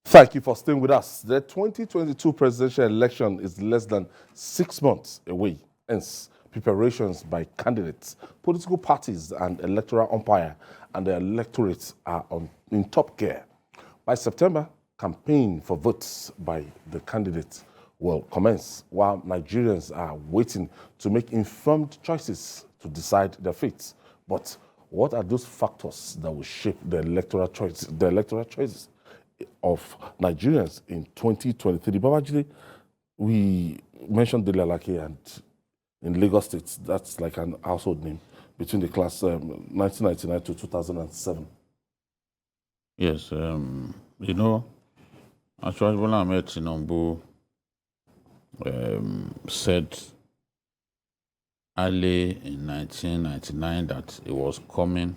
Thank you for staying with us. The 2022 presidential election is less than 6 months away. Hence, preparations by candidates, political parties, and electoral umpire and the electorate are in top gear. By September, campaign for votes by the candidates will commence, while Nigerians are waiting to make informed choices to decide their fates. But what are those factors that will shape the electoral choices of Nigerians in 2023? Babajide, we mentioned Dele Alake, and in Lagos State, that's like an household name between the class 1999 to 2007. Yes, actually, Bola Ahmed Tinubu said early in 1999 that he was coming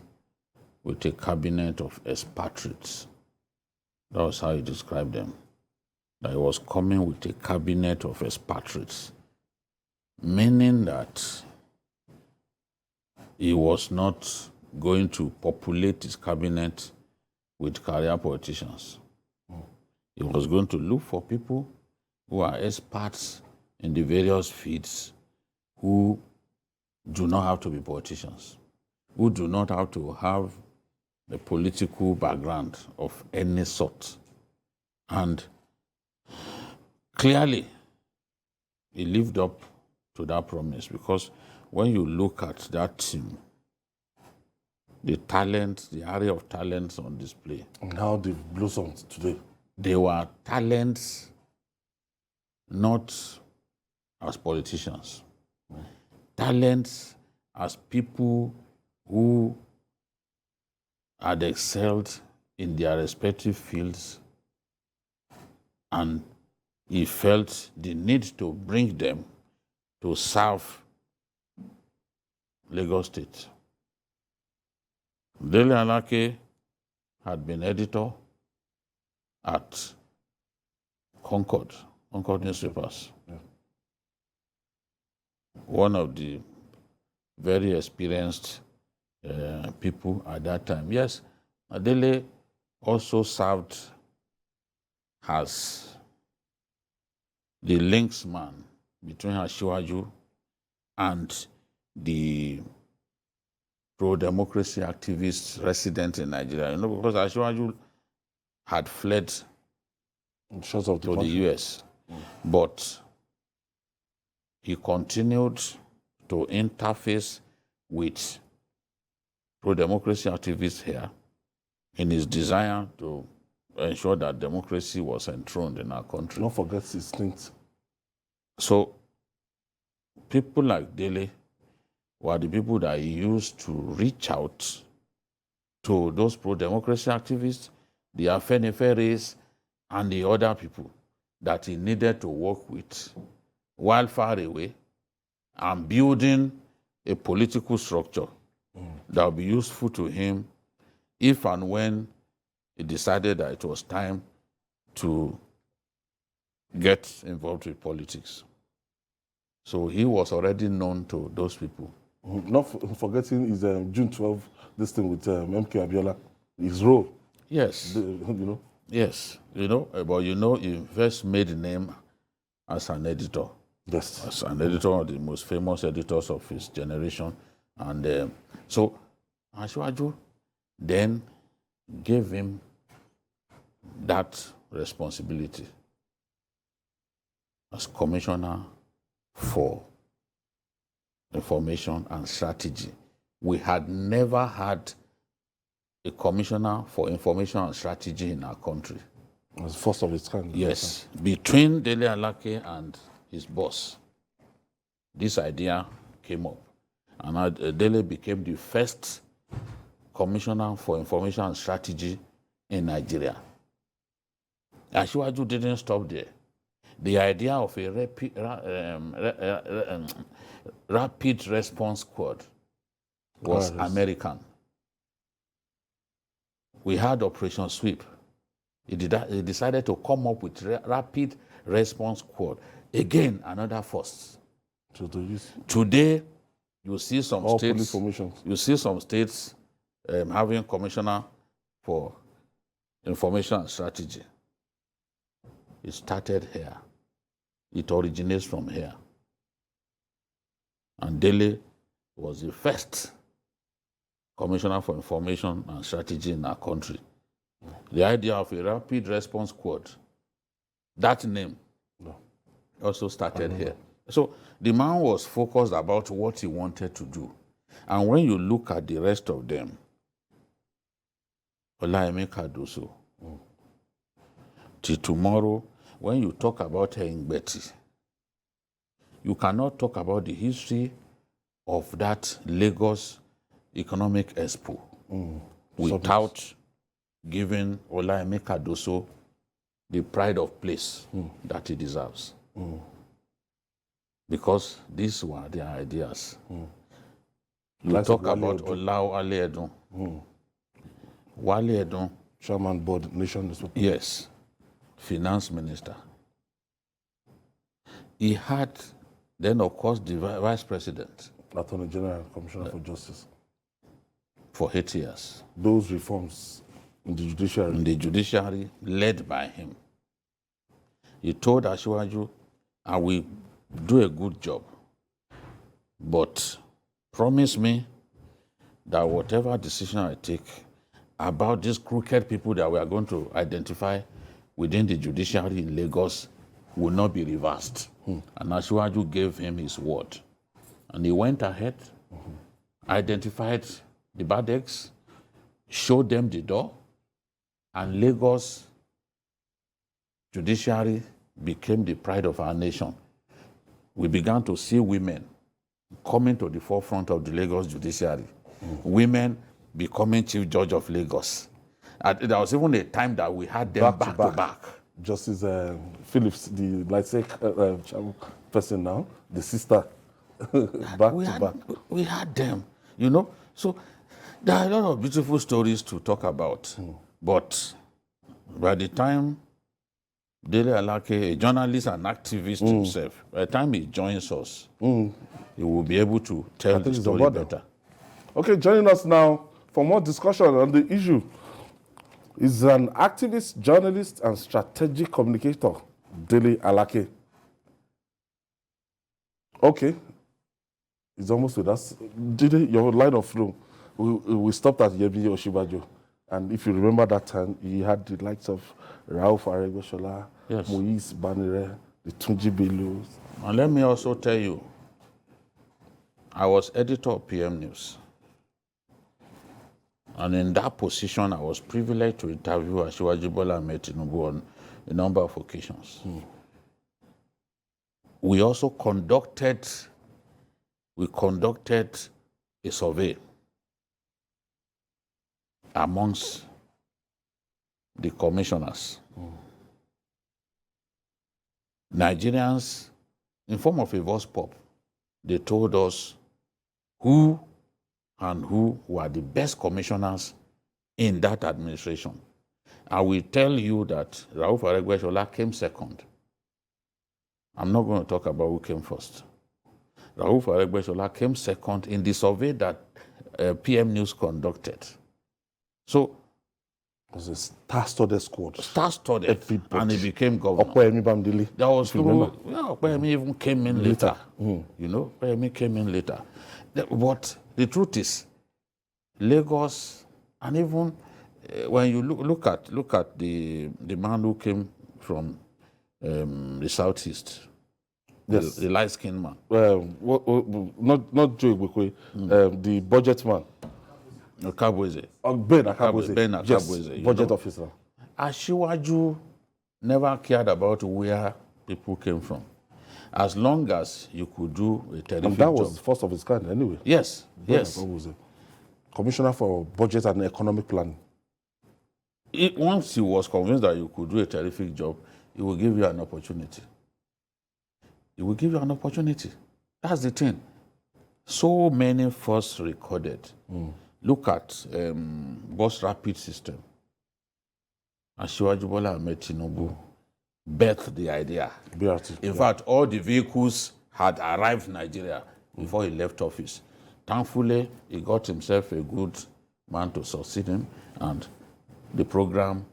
with a cabinet of expatriates. That was how he described them. That he was coming with a cabinet of expatriates, meaning that he was not going to populate his cabinet with career politicians. He was going to look for people who are experts in the various fields, who do not have to be politicians, who do not have to have a political background of any sort. And clearly, he lived up to that promise, because when you look at that team, the talent, the area of talents on display, And how they've blossomed today. they were talents not as politicians, talents as people who had excelled in their respective fields, and he felt the need to bring them to serve Lagos State. Dele Alake had been editor at Concord newspapers. Yeah. One of the very experienced people at that time. Yes, Adele also served as the links man between Asiwaju and the pro-democracy activists resident in Nigeria. Because Asiwaju had fled to the US, but he continued to interface with pro-democracy activists here in his desire to ensure that democracy was enthroned in our country. Don't forget his stint. So people like Dele were the people that he used to reach out to those pro-democracy activists, the Afeniferes, and the other people that he needed to work with while far away, and building a political structure that would be useful to him if and when he decided that it was time to get involved with politics. So he was already known to those people. Not forgetting his June 12, this thing with MK Abiola, his role. Yes. Yes. But he first made a name as an editor. Yes. As an editor, of the most famous editors of his generation. And so Asiwaju then gave him that responsibility as commissioner for information and strategy. We had never had a commissioner for information and strategy in our country. It was first of its kind. Yes, between Dele Alake and his boss, this idea came up. And Dele became the first commissioner for information and strategy in Nigeria. Asiwaju didn't stop there. The idea of a rapid response squad was American. We had Operation Sweep. He decided to come up with rapid response squad. Again, another first. Today, you see some states. You see some states having commissioner for information and strategy. It started here. It originates from here. And Dele was the first Commissioner for Information and Strategy in our country. The idea of a rapid response squad, that name also started here. So the man was focused about what he wanted to do. And when you look at the rest of them, Olayemi Kadoso, till tomorrow, when you talk about Ngbeti, you cannot talk about the history of that Lagos Economic Expo without giving Olayemi Kadoso the pride of place that he deserves. Because these were their ideas. You talk about Wale Edun. Wale Edun. Chairman Board, Nation. Yes. Finance Minister. He had, then of course, the Vice President. Attorney General and Commissioner for Justice. For 8 years. Those reforms in the judiciary. In the judiciary, led by him. He told Asiwaju, I will do a good job, but promise me that whatever decision I take about these crooked people that we are going to identify within the judiciary in Lagos will not be reversed. And Asiwaju gave him his word. And he went ahead, identified the bad eggs, showed them the door, and Lagos judiciary became the pride of our nation. We began to see women coming to the forefront of the Lagos judiciary. Women becoming Chief Judge of Lagos. There was even a time that we had them back to back. Justice Phillips, the lightsake person now, the sister, back to back. We had them, you know. So there are a lot of beautiful stories to talk about. But by the time Dele Alake, a journalist and activist himself, by the time he joins us, he will be able to tell the story better. Okay, joining us now for more discussion on the issue is an activist, journalist, and strategic communicator, Dele Alake. Okay, it's almost with us. Dele, your line of flow, we stopped at Yemi Oshibajo. And if you remember that time, he had the likes of Rauf Aregbesola, yes, Moise Banire, the Tunji Bellos. And let me also tell you, I was editor of PM News. And in that position, I was privileged to interview Asiwaju Bola Ahmed Tinubu on a number of occasions. We also conducted a survey amongst the commissioners. Nigerians, in form of a voice pop, they told us who were the best commissioners in that administration. I will tell you that Rauf Aregbesola came second. I'm not going to talk about who came first. Rauf Aregbesola came second in the survey that PM News conducted. So, it was a star-studded squad. Star-studded. Everybody. And he became governor. Okoyemi Bamidele. That was true. Yeah, Okoyemi even came in later. You know, Okoyemi came in later. But the truth is, Lagos, and even when you look at the man who came from the southeast, yes, the light-skinned man. Not Joe Igbekwe, the budget man. Akabweze. Ben Akabweze. Ben Akabweze. Yes, budget officer. Asiwaju never cared about where people came from. As long as you could do a terrific job. And that was the first of its kind anyway. Yes, Ben yes. Akabweze. Commissioner for Budget and Economic Planning. Once he was convinced that you could do a terrific job, he will give you an opportunity. He will give you an opportunity. That's the thing. So many firsts recorded. Look at bus rapid system. Asiwaju Bola Ahmed Tinubu birthed the idea. BRT. In fact, all the vehicles had arrived in Nigeria before he left office. Thankfully, he got himself a good man to succeed him, and the program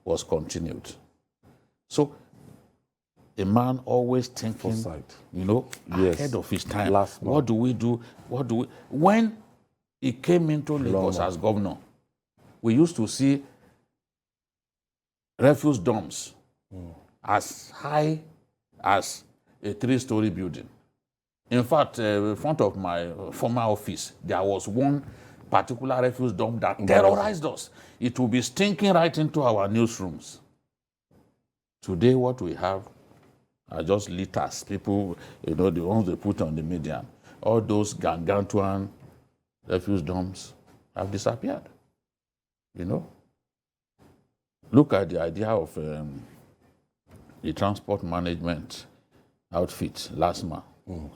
was continued. So a man always thinking, Foresight. Yes. Ahead of his time. Last man. What do we do? When he came into Lagos as governor, we used to see refuse dumps as high as a 3-story building. In fact, in front of my former office, there was one particular refuse dump that terrorized us. It will be stinking right into our newsrooms. Today, what we have are just litters. People, the ones they put on the media. All those gargantuan refuse dumps have disappeared. Look at the idea of the transport management outfit, LASMA.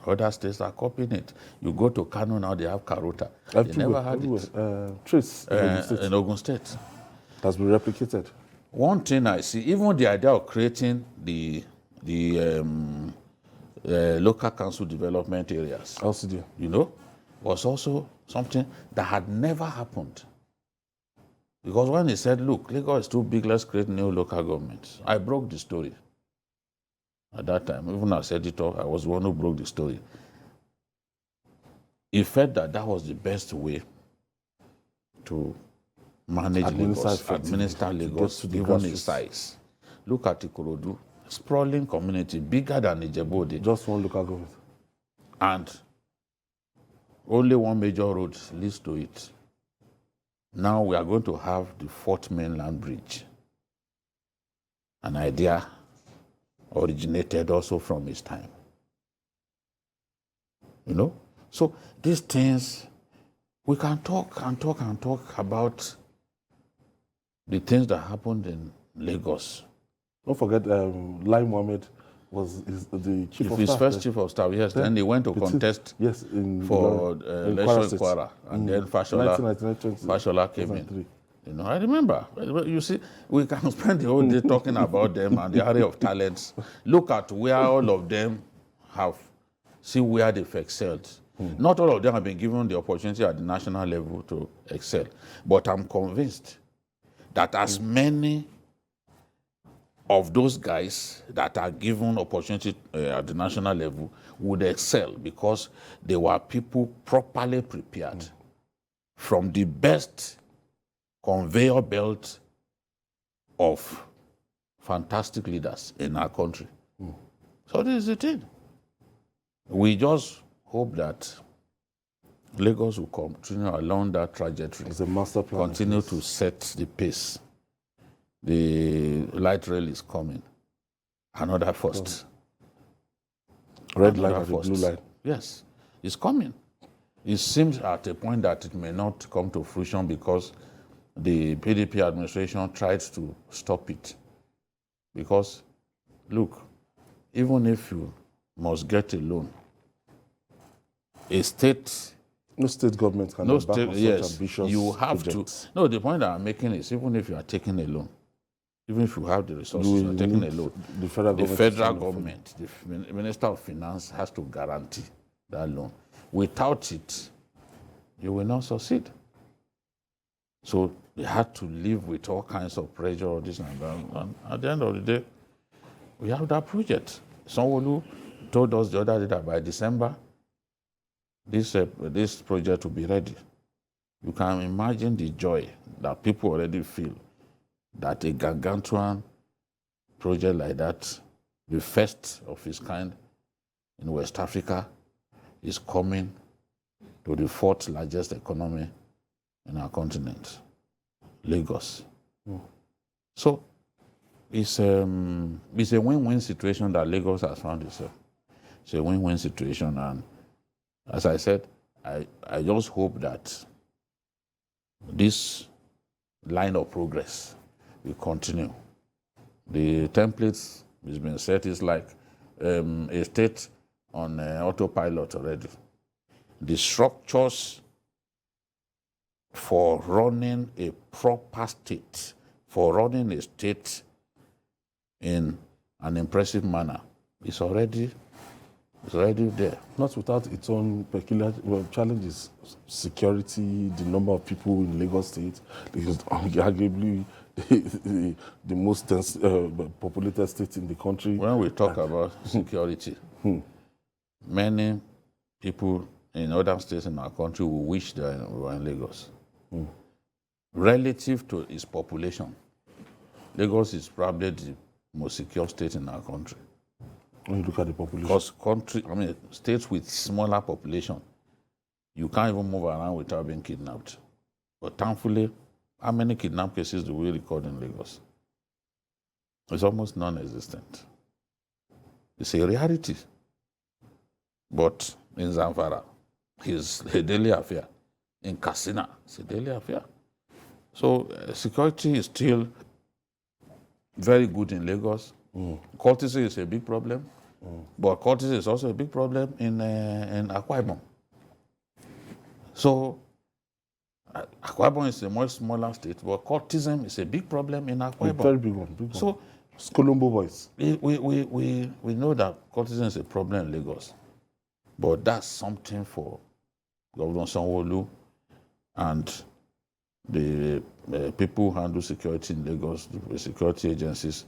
Other states are copying it. You go to Kano now, they have Karota. They never had it. Trace In Ogun State. It has been replicated. One thing I see, even the idea of creating the local council development areas, LCD. was also something that had never happened. Because when he said, look, Lagos is too big, let's create new local governments, I broke the story. At that time, even as editor, I was the one who broke the story. He felt that was the best way to manage administer Lagos, given its size. Look at Ikorodu, sprawling community, bigger than Ijebu. Just one local government. And only one major road leads to it. Now we are going to have the 4th mainland bridge. An idea originated also from his time. So these things, we can talk about the things that happened in Lagos. Don't forget, Lai Mohammed was the chief of staff. His first chief of staff, yes. Then he went to contest for election in Kwara. And then Fashola came in. I remember. You see, we can spend the whole day talking about them and the area of talents. Look at where all of them see where they've excelled. Not all of them have been given the opportunity at the national level to excel. But I'm convinced that as many of those guys that are given opportunity at the national level would excel because they were people properly prepared from the best conveyor belt of fantastic leaders in our country. So this is the thing. We just hope that Lagos will continue along that trajectory. It's a master plan. Continue to set the pace. The light rail is coming. Another first. Red line and the blue line. Yes, it's coming. It seems at a point that it may not come to fruition because the PDP administration tried to stop it. Because, look, even if you must get a loan, a state... No state government can embark on such ambitious you have projects. to. No, the point that I'm making is even if you are taking a loan, even if you have the resources, you are taking a loan, the federal government, the Minister of Finance has to guarantee that loan. Without it, you will not succeed. So they had to live with all kinds of pressure, or this and that. And at the end of the day, we have that project. Someone told us the other day that by December, this project will be ready. You can imagine the joy that people already feel that a gargantuan project like that, the first of its kind in West Africa, is coming to the 4th largest economy in our continent, Lagos. So it's a win-win situation that Lagos has found itself. It's a win-win situation, and as I said, I just hope that this line of progress will continue. The templates has been set is like a state on autopilot already. The structures for running a proper state, for running a state in an impressive manner, is already there. Not without its own peculiar challenges. Security, the number of people in Lagos State, is arguably the most populated state in the country. When we talk about security, many people in other states in our country will wish they were in Lagos. Relative to its population, Lagos is probably the most secure state in our country. When you look at the population. Because states with smaller population, you can't even move around without being kidnapped. But thankfully, how many kidnap cases do we record in Lagos? It's almost non-existent. It's a reality. But in Zamfara, it's a daily affair. In Katsina, it's a daily affair. So security is still very good in Lagos. Cultism is a big problem, but cultism is also a big problem in Akwa Ibom. So Akwa Ibom is a much smaller state, but cultism is a big problem in Akwa Ibom. Very big one. Big one. So Colombo boys. we know that cultism is a problem in Lagos, but that's something for Governor Sanwo-Olu and the people who handle security in Lagos, the security agencies,